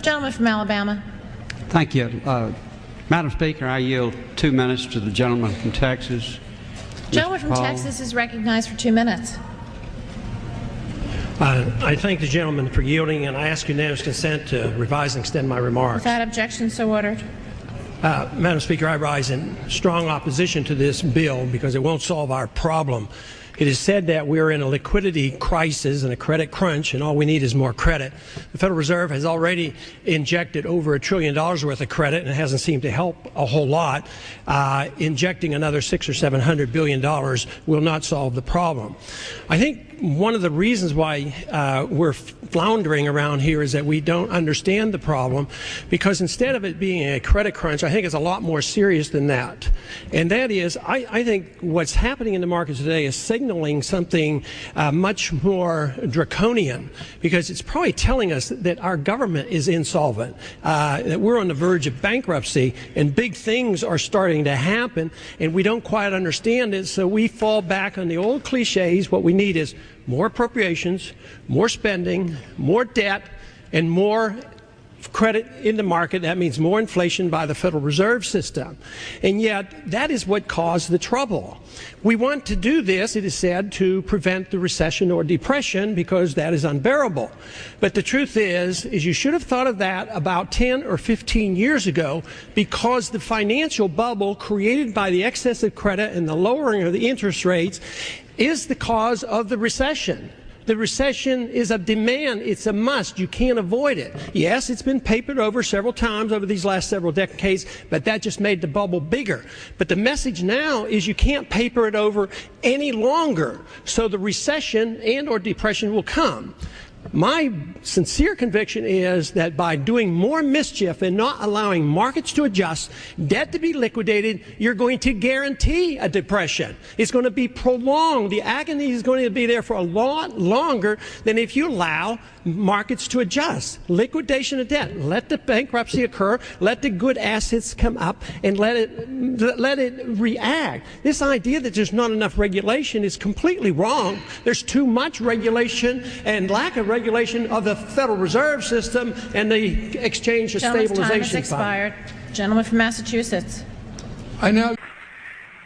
Gentleman from Alabama. Thank you. Madam Speaker, I yield 2 minutes to the gentleman from Texas. Gentleman from Texas is recognized for 2 minutes. I thank the gentleman for yielding, and I ask unanimous consent to revise and extend my remarks. Without objection, so ordered. Madam Speaker, I rise in strong opposition to this bill because it won't solve our problem. It is said that we're in a liquidity crisis and a credit crunch, and all we need is more credit. The Federal Reserve has already injected over $1 trillion worth of credit, and it hasn't seemed to help a whole lot. Injecting another $600 or $700 billion will not solve the problem. I think one of the reasons why we're floundering around here is that we don't understand the problem, because instead of it being a credit crunch, I think it's a lot more serious than that. And that is, I think what's happening in the market today is signaling something much more draconian, because it's probably telling us that our government is insolvent, that we're on the verge of bankruptcy, and big things are starting to happen, and we don't quite understand it, so we fall back on the old cliches. What we need is more appropriations, more spending, more debt, and more credit in the market. That means more inflation by the Federal Reserve System. And yet, that is what caused the trouble. We want to do this, it is said, to prevent the recession or depression, because that is unbearable. But the truth is you should have thought of that about 10 or 15 years ago, because the financial bubble created by the excessive credit and the lowering of the interest rates is the cause of the recession. The recession is a demand. It's a must. You can't avoid it. Yes, it's been papered over several times over these last several decades, but that just made the bubble bigger. But the message now is you can't paper it over any longer, so the recession and or depression will come. My sincere conviction is that by doing more mischief and not allowing markets to adjust, debt to be liquidated, you're going to guarantee a depression. It's going to be prolonged. The agony is going to be there for a lot longer than if you allow markets to adjust. Liquidation of debt. Let the bankruptcy occur. Let the good assets come up, and let it react. This idea that there's not enough regulation is completely wrong. There's too much regulation and lack of regulation of the Federal Reserve System and the Exchange Stabilization Fund. Time has expired. Gentleman from Massachusetts. I know. If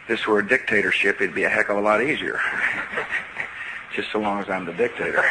this were a dictatorship, it'd be a heck of a lot easier. Just so long as I'm the dictator.